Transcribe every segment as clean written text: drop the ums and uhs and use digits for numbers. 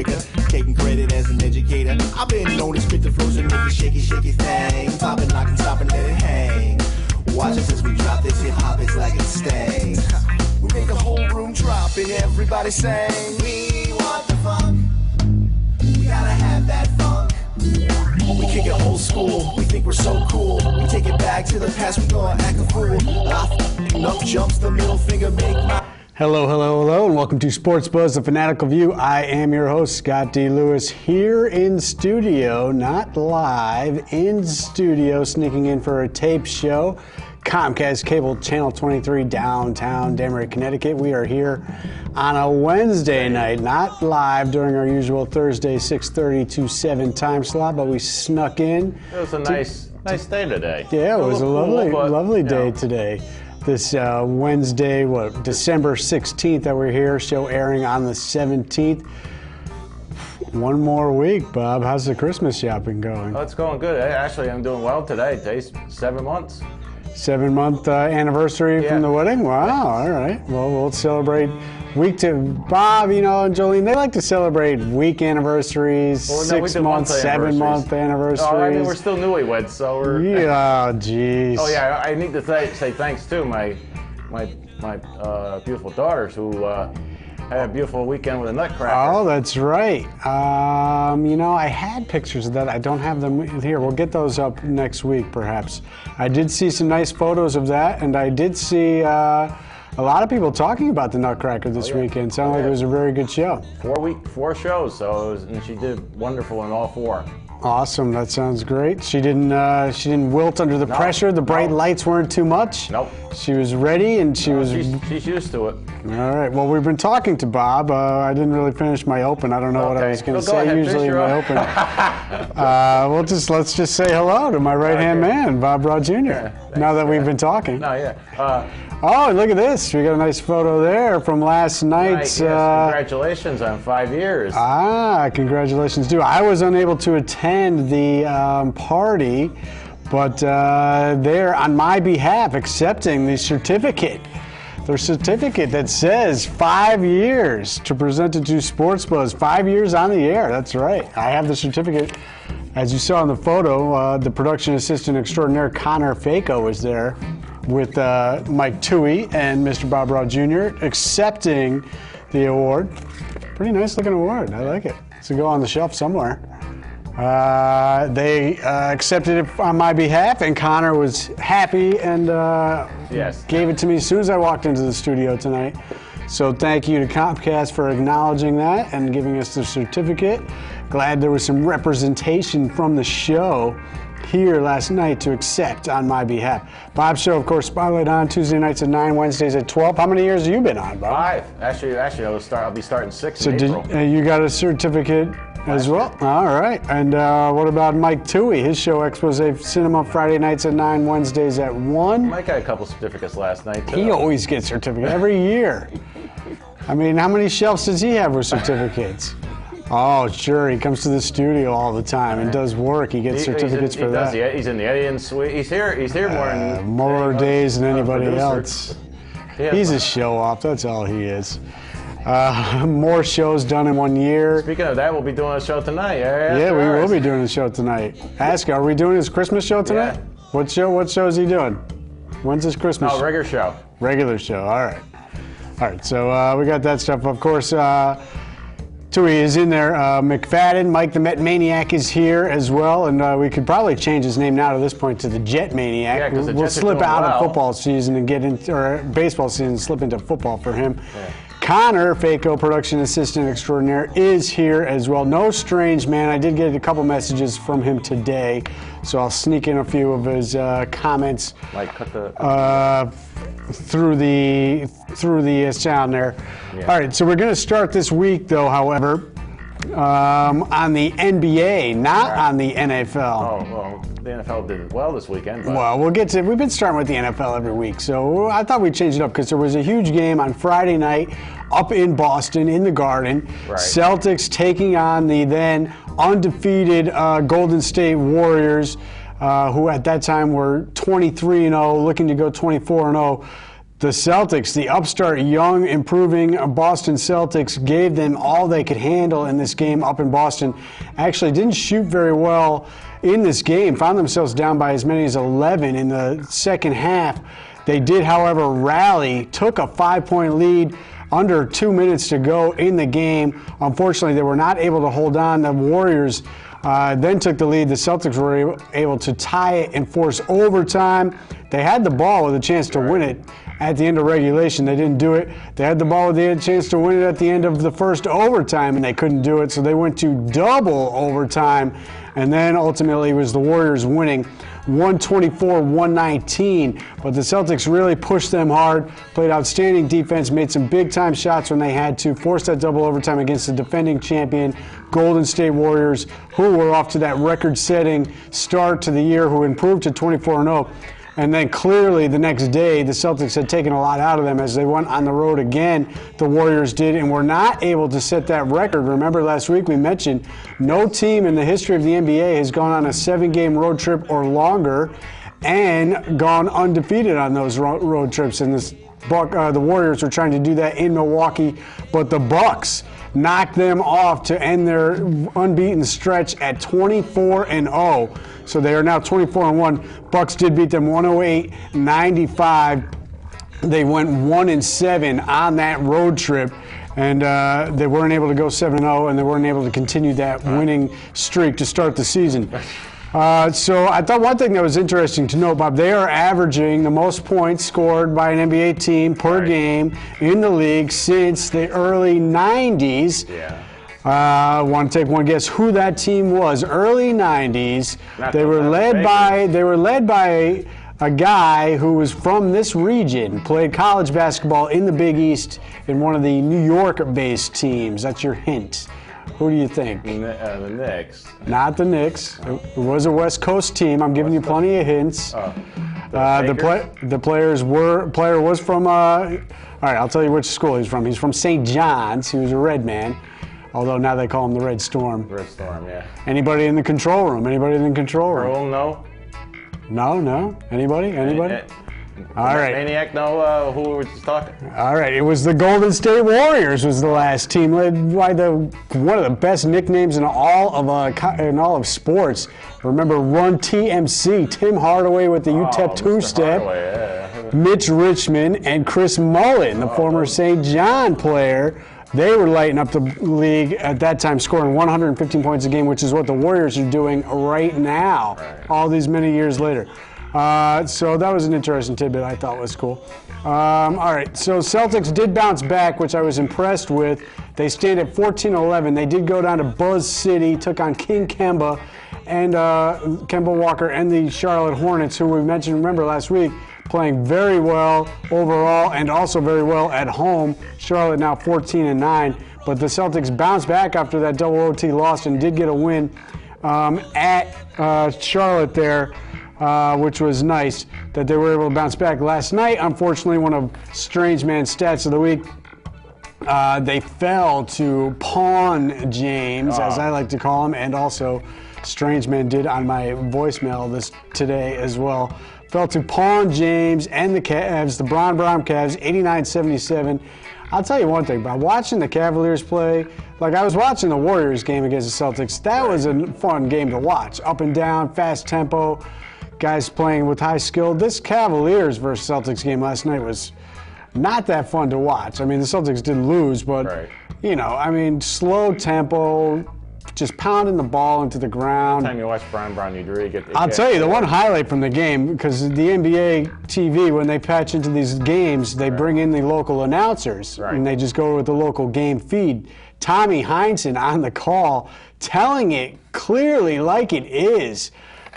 breaker, taking credit as an educator. I've been known to spit the flows and make it shaky, shaky thing. Popping, locking, stopping, let it hang. Watch us as we drop this hip hop, it's like it stings. We make the whole room drop and everybody sing. We want the funk. We gotta have that funk. We kick it old school, we think we're so cool. We take it back to the past, we gonna act a fool. Enough jumps, the middle finger make my... Hello, and welcome to Sports Buzz, the Fanatical View. I am your host, Scott D. Lewis, here in studio, not live, in studio, sneaking in for a tape show. Comcast Cable Channel 23, downtown Danbury, Connecticut. We are here on a Wednesday night, not live during our usual Thursday 6:30 to 7 time slot, but we snuck in. It was a nice day today. Yeah, it was a lovely day you know. today. This Wednesday, December 16th that we're here, show airing on the 17th. One more week, Bob. How's the Christmas shopping going? Oh, it's going good. Actually, I'm doing well today. Today's 7 months. 7-month anniversary from the wedding? Wow, all right. Well, we'll celebrate week to Bob, and Jolene, they like to celebrate week anniversaries, 6 month, 7-month anniversaries. Oh, I mean, we're still newlyweds, so we're... Yeah, jeez. Oh, yeah, I need to say thanks to my beautiful daughters who had a beautiful weekend with a nutcracker. Oh, that's right. I had pictures of that. I don't have them here. We'll get those up next week, perhaps. I did see some nice photos of that, and I did see a lot of people talking about the nutcracker this weekend. Sounded like it was a very good show. 4 shows, and she did wonderful in all 4. Awesome. That sounds great. She didn't wilt under the pressure. The bright lights weren't too much. Nope. She was ready, and she's used to it. All right. Well, we've been talking to Bob. I didn't really finish my open. I don't know what I was going to say usually in my open. Let's just say hello to my right-hand man, Bob Broad Jr. Now that we've been talking. No, yeah. Oh, look at this. We got a nice photo there from last night's... Right, yes. Congratulations on 5 years. Congratulations, too. I was unable to attend the party, but they're, on my behalf, accepting the certificate. Their certificate that says 5 years to present it to Sports Buzz. 5 years on the air. That's right. I have the certificate. As you saw in the photo, the production assistant extraordinaire Connor Faco was there with Mike Toohey and Mr. Bob Broad Jr. accepting the award. Pretty nice looking award. I like it. It's to go on the shelf somewhere. They accepted it on my behalf, and Connor was happy and gave it to me as soon as I walked into the studio tonight. So thank you to Comcast for acknowledging that and giving us the certificate. Glad there was some representation from the show here last night to accept on my behalf. Bob's show, of course, Spotlight on Tuesday nights at 9, Wednesdays at 12. How many years have you been on, Bob? 5. Actually, I'll be starting 6 so in April. You got a certificate as well? All right. And what about Mike Toohey? His show, Expose Cinema, Friday nights at 9, Wednesdays at 1. Mike got a couple certificates last night, too. He always gets certificates every year. I mean, how many shelves does he have with certificates? Oh, sure. He comes to the studio all the time and does work. He gets certificates for that. He's in the Alien Suite. He's here more days than anybody else. Yeah, He's a show-off. That's all he is. More shows done in 1 year. Speaking of that, we'll be doing a show tonight. Yeah, we will be doing a show tonight. Ask, are we doing his Christmas show tonight? Yeah. What show is he doing? When's his Christmas show? Regular show. Regular show. All right. So we got that stuff. Of course, Toohey is in there. McFadden, Mike the Met Maniac is here as well, and we could probably change his name now to this point to the Jet Maniac. Yeah, because the we'll Jets slip out of well. football season and get into, or baseball season, and slip into football for him. Yeah. Connor Faco, production assistant extraordinaire, is here as well. No strange man. I did get a couple messages from him today, so I'll sneak in a few of his comments. Like cut the through the sound there. Yeah. All right, so we're going to start this week, though, however, on the NBA, not on the NFL. Oh, well, the NFL did well this weekend. But... Well, we've been starting with the NFL every week, so I thought we'd change it up because there was a huge game on Friday night up in Boston in the Garden. Right. Celtics taking on the then undefeated Golden State Warriors, who at that time were 23-0, looking to go 24-0. the Celtics, the upstart, young, improving Boston Celtics, gave them all they could handle in this game up in Boston. Actually didn't shoot very well in this game, found themselves down by as many as 11 in the second half. They did, however, rally, took a 5-point lead, under 2 minutes to go in the game. Unfortunately, they were not able to hold on. The Warriors then took the lead. The Celtics were able to tie it and force overtime. They had the ball with a chance to win it at the end of regulation. They didn't do it. They had the ball with a chance to win it at the end of the first overtime, and they couldn't do it. So they went to double overtime, and then ultimately it was the Warriors winning 124-119, but the Celtics really pushed them hard, played outstanding defense, made some big-time shots when they had to, forced that double overtime against the defending champion Golden State Warriors, who were off to that record-setting start to the year, who improved to 24-0. And then clearly the next day, the Celtics had taken a lot out of them as they went on the road again. The Warriors did, and were not able to set that record. Remember last week we mentioned no team in the history of the NBA has gone on a 7-game road trip or longer and gone undefeated on those road trips. And the Warriors were trying to do that in Milwaukee, but the Bucks knocked them off to end their unbeaten stretch at 24-0. So they are now 24-1. Bucks did beat them 108-95. They went 1-7 on that road trip, and they weren't able to go 7-0, and they weren't able to continue that winning streak to start the season. So I thought one thing that was interesting to note, Bob, they are averaging the most points scored by an NBA team per game in the league since the early 90s. Yeah. Want to take one guess who that team was? Early 90s. They were led by a guy who was from this region, played college basketball in the Big East in one of the New York-based teams. That's your hint. Who do you think? The Knicks. Not the Knicks. It was a West Coast team. I'm giving you plenty of hints. The player was from. All right, I'll tell you which school he's from. He's from St. John's. He was a Red man, although now they call him the Red Storm. Red Storm, yeah. Anybody in the control room? Anybody in the control room? Earl, no. No. Anybody? All right. Maniac, no. Who were we just talking? All right. It was the Golden State Warriors. Was the last team led by one of the best nicknames in all of sports. Remember, Run TMC, Tim Hardaway with the UTEP two-step, Mitch Richmond, and Chris Mullen, the former St. John player. They were lighting up the league at that time, scoring 115 points a game, which is what the Warriors are doing right now, all these many years later. So that was an interesting tidbit I thought was cool. All right, so Celtics did bounce back, which I was impressed with. They stayed at 14-11. They did go down to Buzz City, took on King Kemba and Kemba Walker and the Charlotte Hornets, who we mentioned, remember, last week, playing very well overall and also very well at home. Charlotte now 14-9, but the Celtics bounced back after that double OT loss and did get a win at Charlotte there. Which was nice that they were able to bounce back. Last night, unfortunately, one of Strange Man's stats of the week, they fell to Pawn James, as I like to call him, and also Strange Man did on my voicemail today as well. Fell to Pawn James and the Cavs, the Bron Cavs, 89-77. I'll tell you one thing, by watching the Cavaliers play, like I was watching the Warriors game against the Celtics, that was a fun game to watch. Up and down, fast tempo. Guys playing with high skill. This Cavaliers versus Celtics game last night was not that fun to watch. I mean, the Celtics did lose, but, slow tempo, just pounding the ball into the ground. Every time you watch Bron, you really get the I'll tell you, the one highlight from the game, because the NBA TV, when they patch into these games, they bring in the local announcers, and they just go with the local game feed. Tommy Heinsohn on the call, telling it clearly like it is,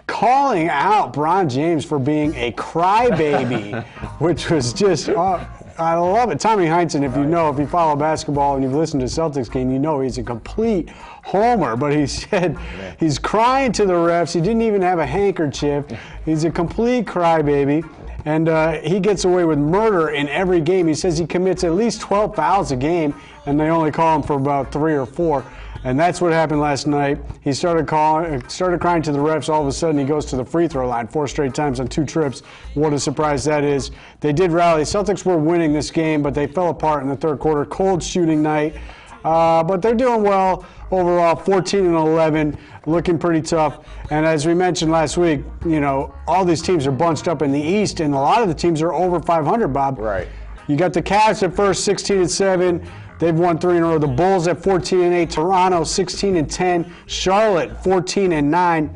calling out Bron James for being a crybaby, which was just, I love it. Tommy Heinsohn, if you follow basketball and you've listened to Celtics game, you know he's a complete homer, but he said he's crying to the refs. He didn't even have a handkerchief. He's a complete crybaby, and he gets away with murder in every game. He says he commits at least 12 fouls a game, and they only call him for about 3 or 4. And that's what happened last night. He started crying to the refs. All of a sudden, he goes to the free throw line 4 straight times on 2 trips. What a surprise that is. They did rally. Celtics were winning this game, but they fell apart in the third quarter. Cold shooting night. But they're doing well overall, 14-11, looking pretty tough. And as we mentioned last week, all these teams are bunched up in the East, and a lot of the teams are over 500, Bob. Right. You got the Cavs at first, 16-7. They've won 3 in a row. The Bulls at 14-8. Toronto, 16-10. Charlotte, 14-9.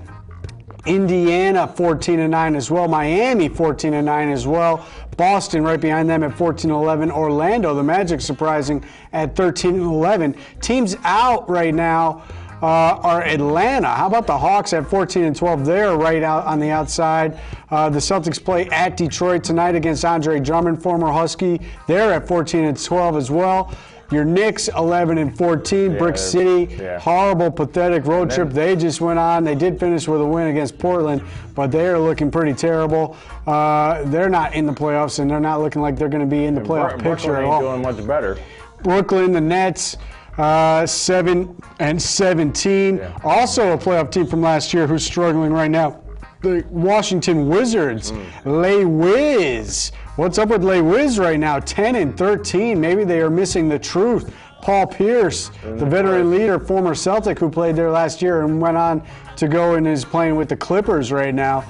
Indiana, 14-9 as well. Miami, 14-9 as well. Boston right behind them at 14-11. Orlando, the Magic, surprising at 13-11. Teams out right now are Atlanta. How about the Hawks at 14-12? They're right out on the outside. The Celtics play at Detroit tonight against Andre Drummond, former Husky. They're at 14-12 as well. Your Knicks, 11-14. Brick City, horrible, pathetic road trip they just went on. They did finish with a win against Portland, but they are looking pretty terrible. They're not in the playoffs, and they're not looking like they're going to be in the playoff picture at all. Brooklyn ain't doing much better. Brooklyn, the Nets, 7-17. Yeah. Also a playoff team from last year who's struggling right now. The Washington Wizards, Les Wiz. What's up with Les Wiz right now? 10-13. Maybe they are missing the truth. Paul Pierce, the veteran leader, former Celtic who played there last year and went on to go and is playing with the Clippers right now.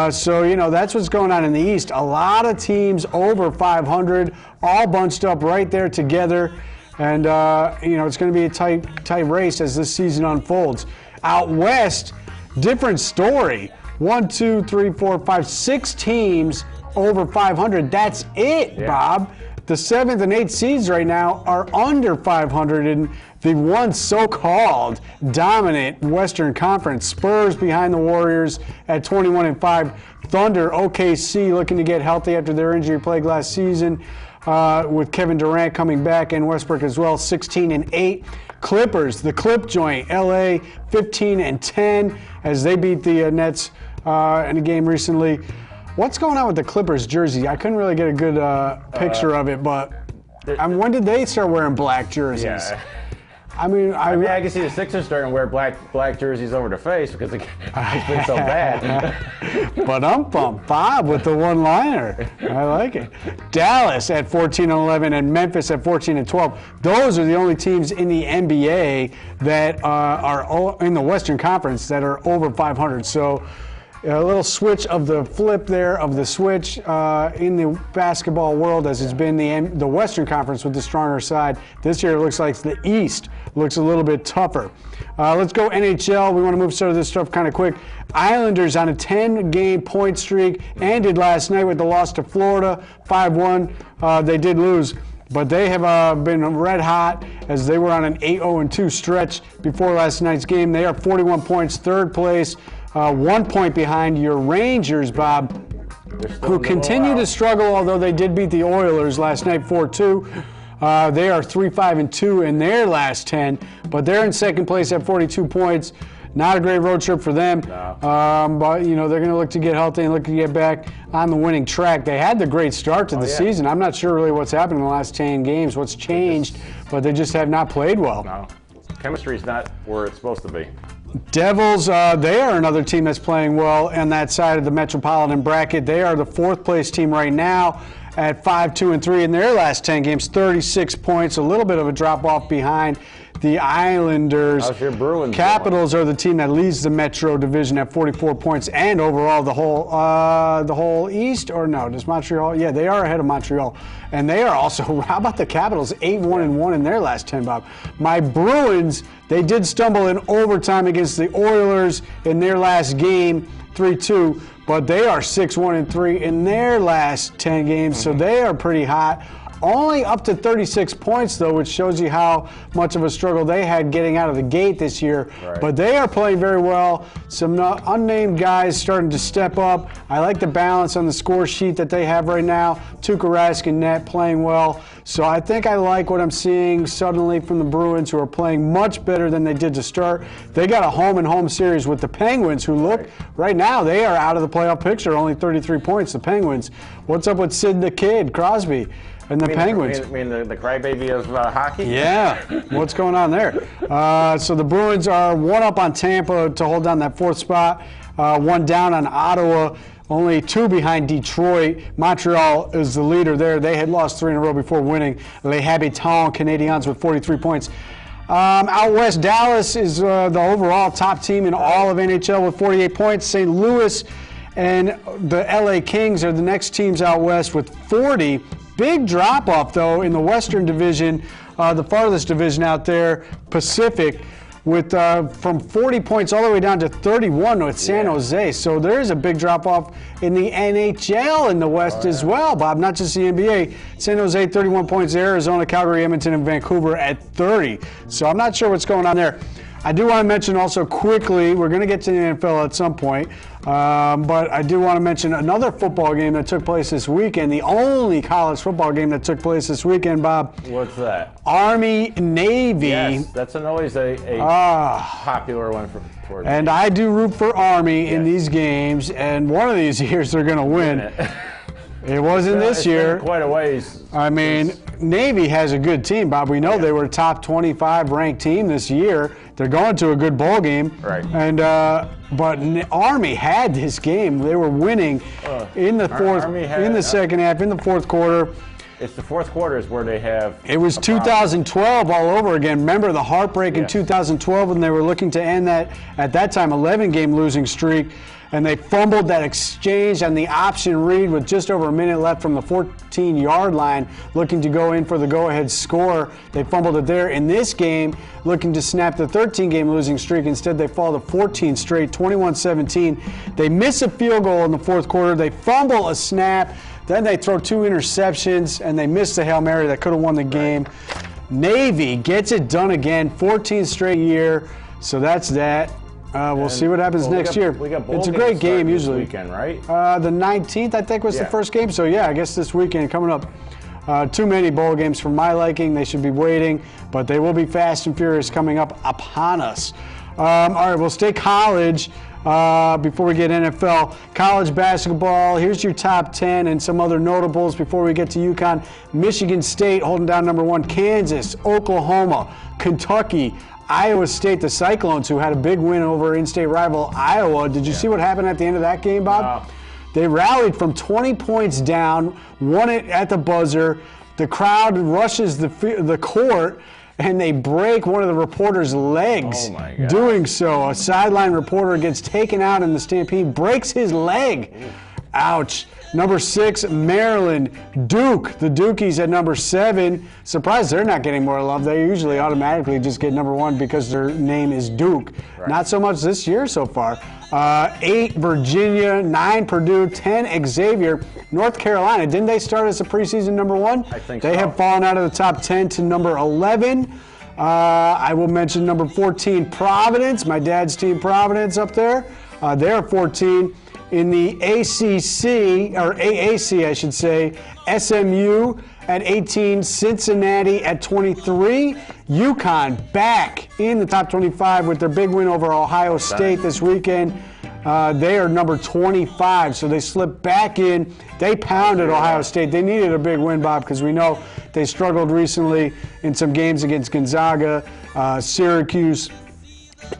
So that's what's going on in the East. A lot of teams over 500, all bunched up right there together. And, it's going to be a tight race as this season unfolds. Out West, different story. 1, 2, 3, 4, 5, 6 teams over 500. That's it, Bob. The 7th and 8th seeds right now are under 500 in the once so-called dominant Western Conference. Spurs behind the Warriors at 21-5. Thunder, OKC looking to get healthy after their injury plague last season. With Kevin Durant coming back and Westbrook as well, 16-8. Clippers, the Clip Joint, LA, 15-10 as they beat the Nets in a game recently. What's going on with the Clippers jersey? I couldn't really get a good picture of it, but when did they start wearing black jerseys? Yeah. I mean, I can see the Sixers starting to wear black jerseys over the face because it's been so bad. But Bob with the one-liner. I like it. Dallas at 14-11 and Memphis at 14-12. Those are the only teams in the NBA that are in the Western Conference that are over 500. So a little switch of the flip there of the switch in the basketball world as it's been the Western Conference with the stronger side. This year it looks like the East looks a little bit tougher. Let's go NHL. We want to move some of this stuff kind of quick. Islanders on a 10-game point streak ended last night with the loss to Florida, 5-1. They did lose, but they have been red hot as they were on an 8-0-2 stretch before last night's game. They are 41 points, third place. 1 point behind your Rangers, Bob, who continue to struggle, although they did beat the Oilers last night 4-2. They are 3-5-2 in their last 10, but they're in second place at 42 points. Not a great road trip for them, No. but they're going to look to get healthy and look to get back on the winning track. They had the great start to the season. I'm not sure really what's happened in the last 10 games, what's changed, but they just have not played well. No, chemistry's not where it's supposed to be. Devils, they are another team that's playing well on that side of the Metropolitan bracket. They are the fourth place team right now at 5-2-3 in their last 10 games, 36 points, a little bit of a drop off behind the Islanders. How's your Bruins Capitals are the team that leads the Metro division at 44 points, and overall the whole East, or no, does Montreal? Yeah, they are ahead of Montreal, and they are also. How about the Capitals? 8-1-1 in their last 10, Bob. My Bruins, they did stumble in overtime against the Oilers in their last game, 3-2. But they are 6-1-3 in their last 10 games, so they are pretty hot. Only up to 36 points, though, which shows you how much of a struggle they had getting out of the gate this year. Right. But they are playing very well. Some unnamed guys starting to step up. I like the balance on the score sheet that they have right now. Tuukka Rask and net playing well. So I think I like what I'm seeing suddenly from the Bruins, who are playing much better than they did to start. They got a home-and-home series with the Penguins, who look, right now, they are out of the playoff picture, only 33 points, the Penguins. What's up with Sid the Kid, Crosby? and the Penguins. You mean the crybaby of hockey? Yeah, what's going on there? So the Bruins are 1 up on Tampa to hold down that 4th spot, 1 down on Ottawa, only 2 behind Detroit. Montreal is the leader there. They had lost 3 in a row before winning. Les Habitants Canadiens with 43 points. Out west, Dallas is the overall top team in all of NHL with 48 points. St. Louis and the LA Kings are the next teams out west with 40. Big drop-off, though, in the Western Division, the farthest division out there, Pacific, with from 40 points all the way down to 31 with San Jose. So there's a big drop-off in the NHL in the West as well, Bob, not just the NBA. San Jose, 31 points, Arizona, Calgary, Edmonton, and Vancouver at 30. So I'm not sure what's going on there. I do want to mention also quickly, we're going to get to the NFL at some point, but I do want to mention another football game that took place this weekend, the only college football game that took place this weekend, Bob. What's that? Army-Navy. Yes, that's always a popular one for and I do root for Army in these games, and one of these years they're going to win. It wasn't this year. Been quite a ways. I mean, Navy has a good team, Bob. We know they were a top 25 ranked team this year. They're going to a good bowl game. Right. And but Army had this game. They were winning in the second half, in the fourth quarter. It's the fourth quarter is where they have. It was 2012 all over again. Remember the heartbreak in 2012 when they were looking to end that, at that time, 11-game losing streak. And they fumbled that exchange on the option read with just over a minute left from the 14-yard line, looking to go in for the go-ahead score. They fumbled it there. In this game, looking to snap the 13-game losing streak. Instead, they fall to 14 straight, 21-17. They miss a field goal in the fourth quarter. They fumble a snap. Then they throw 2 interceptions, and they miss the Hail Mary that could have won the game. Navy gets it done again, 14th straight year. So that's that. We'll see what happens next year. It's a great game usually. This weekend, right? The 19th, I think, was the first game. So, yeah, I guess this weekend coming up. Too many bowl games for my liking. They should be waiting, but they will be fast and furious coming up upon us. All right, we'll stay college before we get NFL. College basketball, here's your top 10 and some other notables before we get to UConn. Michigan State holding down number 1. Kansas, Oklahoma, Kentucky, Iowa State, the Cyclones, who had a big win over in-state rival Iowa. Did you see what happened at the end of that game, Bob? No. They rallied from 20 points down, won it at the buzzer. The crowd rushes the court, and they break one of the reporter's legs. Oh, my God. Doing so, a sideline reporter gets taken out in the stampede, breaks his leg. Ooh. Ouch. Number 6, Maryland, Duke. The Dukies at number 7. Surprised they're not getting more love. They usually automatically just get number 1 because their name is Duke. Right. Not so much this year so far. 8, Virginia. 9, Purdue. 10, Xavier. North Carolina, didn't they start as a preseason number 1? I think they have fallen out of the top 10 to number 11. I will mention number 14, Providence. My dad's team, Providence, up there. They're 14. In the ACC, or AAC, I should say, SMU at 18, Cincinnati at 23, UConn back in the top 25 with their big win over Ohio State this weekend. They are number 25, so they slipped back in. They pounded Ohio State. They needed a big win, Bob, because we know they struggled recently in some games against Gonzaga, Syracuse,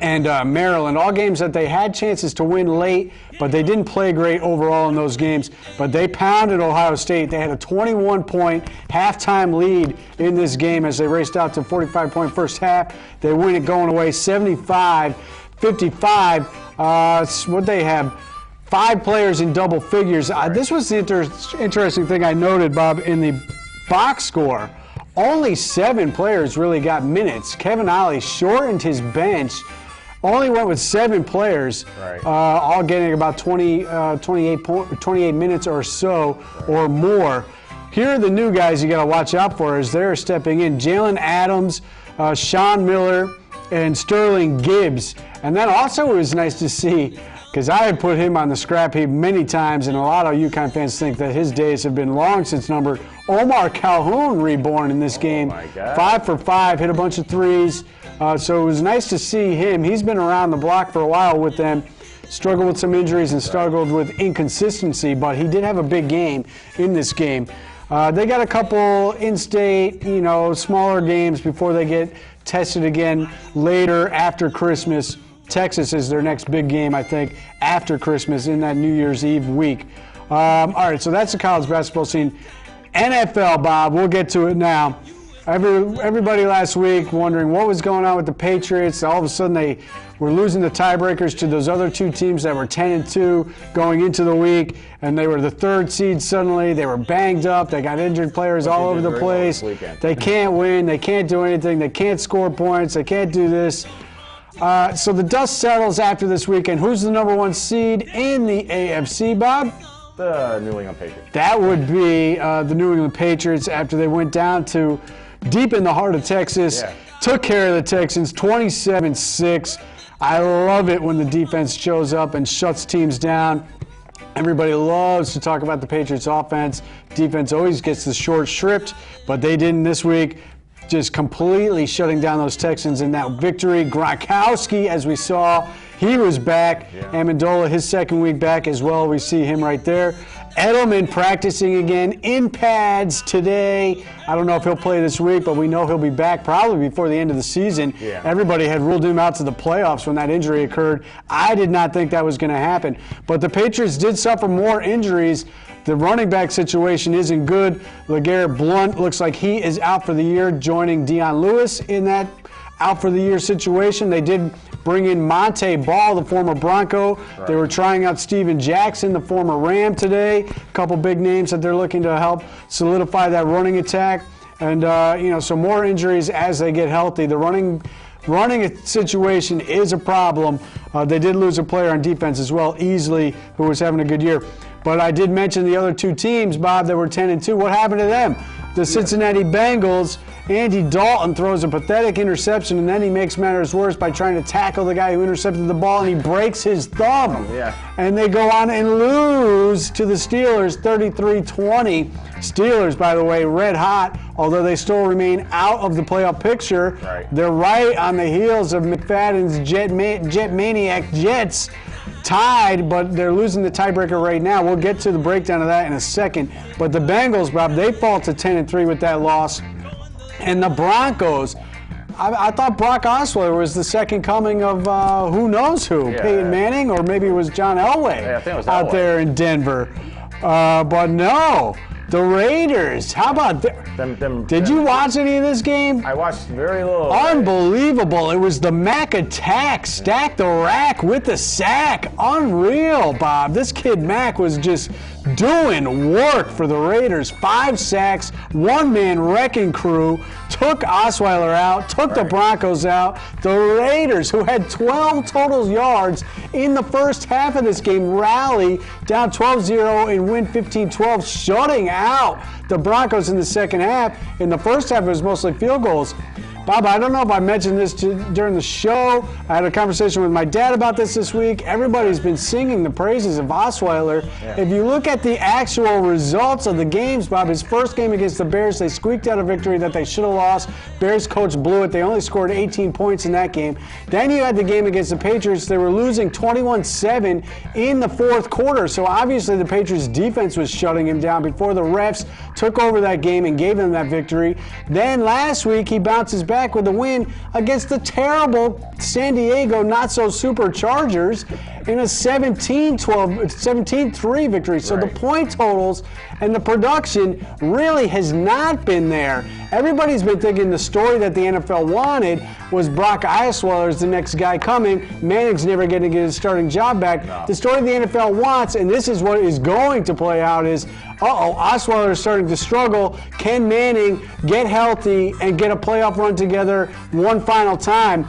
and Maryland, all games that they had chances to win late, but they didn't play great overall in those games. But they pounded Ohio State. They had a 21-point halftime lead in this game as they raced out to 45-point first half. They win it going away 75-55. What they have? 5 players in double figures. This was the interesting thing I noted, Bob, in the box score. Only 7 players really got minutes. Kevin Ollie shortened his bench, only went with 7 players, all getting about 28 minutes or so or more. Here are the new guys you got to watch out for as they're stepping in. Jalen Adams, Sean Miller, and Sterling Gibbs. And then also it was nice to see, because I had put him on the scrap heap many times, and a lot of UConn fans think that his days have been long since numbered. Omar Calhoun reborn in this game. 5 for 5, hit a bunch of threes. So it was nice to see him. He's been around the block for a while with them. Struggled with some injuries and struggled with inconsistency, but he did have a big game in this game. They got a couple in-state, smaller games before they get tested again later after Christmas. Texas is their next big game, I think, after Christmas in that New Year's Eve week. All right, so that's the college basketball scene. NFL, Bob, we'll get to it now. Everybody last week wondering what was going on with the Patriots. All of a sudden they were losing the tiebreakers to those other two teams that were 10-2 going into the week, and they were the third seed suddenly. They were banged up. They got injured players all over the place. They can't win. They can't do anything. They can't score points. They can't do this. So the dust settles after this weekend. Who's the number one seed in the AFC, Bob? The New England Patriots. That would be the New England Patriots after they went down to deep in the heart of Texas, took care of the Texans 27-6. I love it when the defense shows up and shuts teams down. Everybody loves to talk about the Patriots offense. Defense always gets the short shrift, but they didn't this week. Just completely shutting down those Texans in that victory. Gronkowski, as we saw, he was back. Amendola, his second week back as well. We see him right there. Edelman practicing again in pads today. I don't know if he'll play this week, but we know he'll be back probably before the end of the season. Everybody had ruled him out to the playoffs when that injury occurred. I did not think that was going to happen. But the Patriots did suffer more injuries. The running back situation isn't good. LeGarrette Blount looks like he is out for the year, joining Dion Lewis in that out for the year situation. They did bring in Monte Ball, the former Bronco. They were trying out Steven Jackson, the former Ram today. A couple big names that they're looking to help solidify that running attack. And, so more injuries as they get healthy. The running situation is a problem. They did lose a player on defense as well, Easley, who was having a good year. But I did mention the other two teams, Bob, that were 10-2. What happened to them? The Cincinnati Bengals, Andy Dalton throws a pathetic interception, and then he makes matters worse by trying to tackle the guy who intercepted the ball, and he breaks his thumb. And they go on and lose to the Steelers 33-20. Steelers, by the way, red hot, although they still remain out of the playoff picture. They're right on the heels of McFadden's Jet Maniac Jets. Tied, but they're losing the tiebreaker right now. We'll get to the breakdown of that in a second. But the Bengals, Bob, they fall to 10-3 with that loss. And the Broncos, I thought Brock Osweiler was the second coming of who knows who, Peyton Manning, or maybe it was John Elway I think it was out there in Denver. But no. The Raiders, how about them? Did you watch any of this game? I watched very little. Unbelievable. It was the Mac attack. Stack the rack with the sack. Unreal, Bob. This kid Mac was just doing work for the Raiders. 5 sacks, one-man wrecking crew. Took Osweiler out, took the Broncos out. The Raiders, who had 12 total yards in the first half of this game, rally down 12-0 and win 15-12, shutting out the Broncos in the second half. In the first half, it was mostly field goals. Bob, I don't know if I mentioned this during the show. I had a conversation with my dad about this week. Everybody's been singing the praises of Osweiler. If you look at the actual results of the games, Bob, his first game against the Bears, they squeaked out a victory that they should have lost. Bears coach blew it. They only scored 18 points in that game. Then you had the game against the Patriots. They were losing 21-7 in the fourth quarter. So obviously the Patriots defense was shutting him down before the refs took over that game and gave them that victory. Then last week he bounces back with a win against the terrible San Diego not-so-super-Chargers in a 17-3 victory. So the point totals and the production really has not been there. Everybody's been thinking the story that the NFL wanted was Brock Osweiler is the next guy coming. Manning's never going to get his starting job back. The story the NFL wants, and this is what is going to play out, is Osweiler is starting to struggle. Can Manning get healthy and get a playoff run together one final time?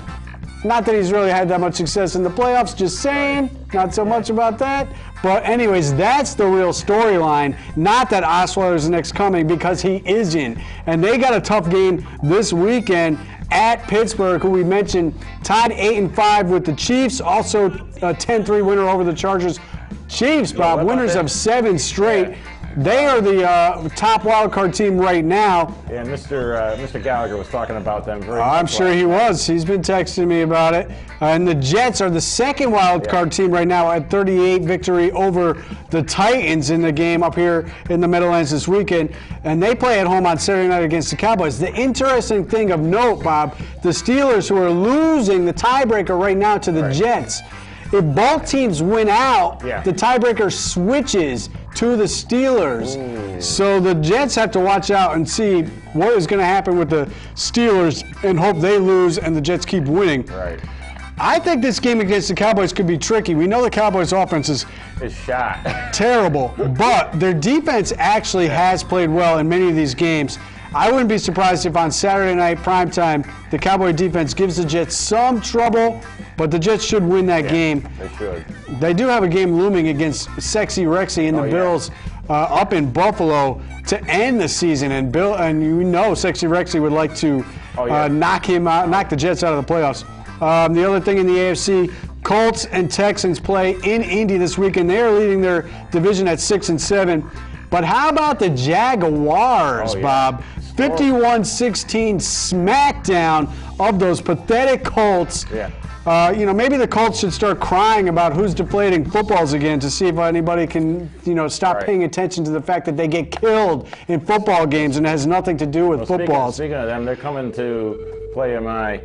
Not that he's really had that much success in the playoffs, just saying. Not so much about that. But anyways, that's the real storyline. Not that Osweiler is the next coming, because he isn't. And they got a tough game this weekend at Pittsburgh, who we mentioned tied 8-5 with the Chiefs. Also a 10-3 winner over the Chargers. Chiefs, Bob, winners of 7 straight. They are the top wild card team right now. Yeah, and Mr. Gallagher was talking about them very I'm much. sure he was. He's been texting me about it. And the Jets are the second wild card team right now at 38 victory over the Titans in the game up here in the Meadowlands this weekend. And they play at home on Saturday night against the Cowboys. The interesting thing of note, Bob, the Steelers, who are losing the tiebreaker right now to the Jets. If both teams win out, the tiebreaker switches to the Steelers. Ooh. So the Jets have to watch out and see what is going to happen with the Steelers and hope they lose and the Jets keep winning. Right. I think this game against the Cowboys could be tricky. We know the Cowboys' offense is shot. Terrible, but their defense actually has played well in many of these games. I wouldn't be surprised if on Saturday night primetime the Cowboy defense gives the Jets some trouble, but the Jets should win that game. They should. They do have a game looming against Sexy Rexy and the Bills up in Buffalo to end the season, and you know Sexy Rexy would like to knock the Jets out of the playoffs. The other thing in the AFC, Colts and Texans play in Indy this weekend. They are leading their division at 6-7. But how about the Jaguars, Bob? 51-16 smackdown of those pathetic Colts. Yeah. Maybe the Colts should start crying about who's deflating footballs again to see if anybody can, stop paying attention to the fact that they get killed in football games and it has nothing to do with football. Speaking of them, they're coming to play MI.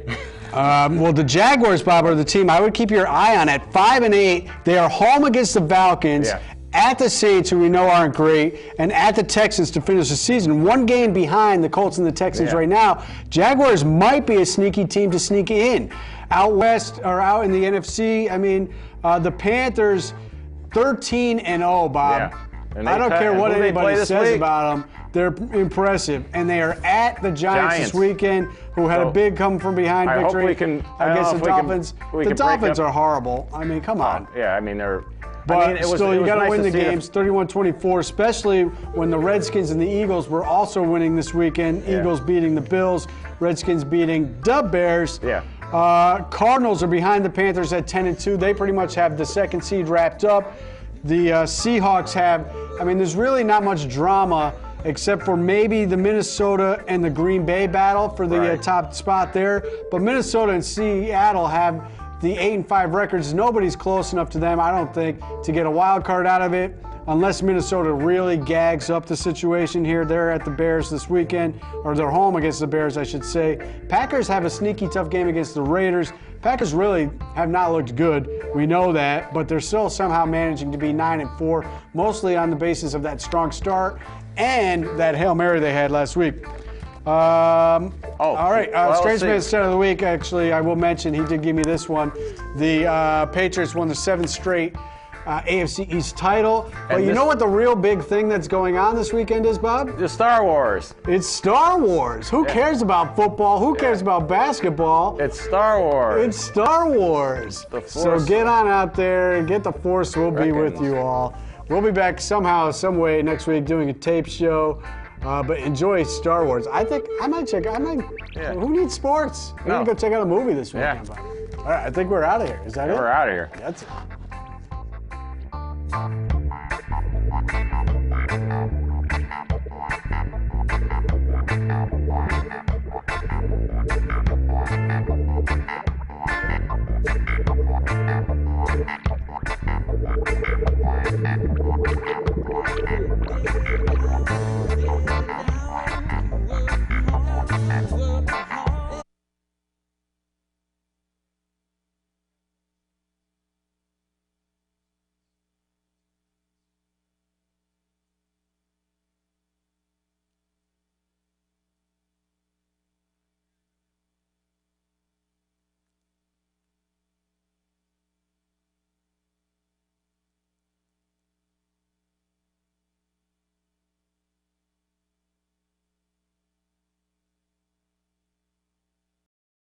The Jaguars, Bob, are the team I would keep your eye on. At 5-8, they are home against the Falcons. Yeah. At the Saints, who we know aren't great, and at the Texans to finish the season. One game behind the Colts and the Texans right now. Jaguars might be a sneaky team to sneak in. Out west, or out in the NFC, the Panthers, 13-0, Bob. Yeah. And I don't care what anybody says about them. They're impressive. And they are at the Giants this weekend, who had a big come-from-behind victory against the Dolphins. The Dolphins are horrible. Come on. They're... But still, you got to win the games 31-24, especially when the Redskins and the Eagles were also winning this weekend. Yeah. Eagles beating the Bills, Redskins beating the Bears. Yeah. Cardinals are behind the Panthers at 10-2. They pretty much have the second seed wrapped up. The Seahawks have, there's really not much drama except for maybe the Minnesota and the Green Bay battle for the top spot there. But Minnesota and Seattle have the 8-5 records. Nobody's close enough to them, I don't think, to get a wild card out of it unless Minnesota really gags up the situation here. They're at the Bears this weekend, or they're home against the Bears, I should say. Packers have a sneaky tough game against the Raiders. Packers really have not looked good. We know that, but they're still somehow managing to be 9-4, mostly on the basis of that strong start and that Hail Mary they had last week. All right. Strange Man Stat of the Week, actually, I will mention, he did give me this one. The Patriots won the 7th straight AFC East title. But you know what the real big thing that's going on this weekend is, Bob? The Star Wars. It's Star Wars. Who cares about football? Who cares about basketball? It's Star Wars. It's Star Wars. So get on out there and get the Force. We'll be with you all. We'll be back somehow, some way next week doing a tape show. But enjoy Star Wars. I think I might check. Who needs sports? I'm gonna go check out a movie this weekend. All right, I think we're out of here. Is that it? We're out of here. That's it.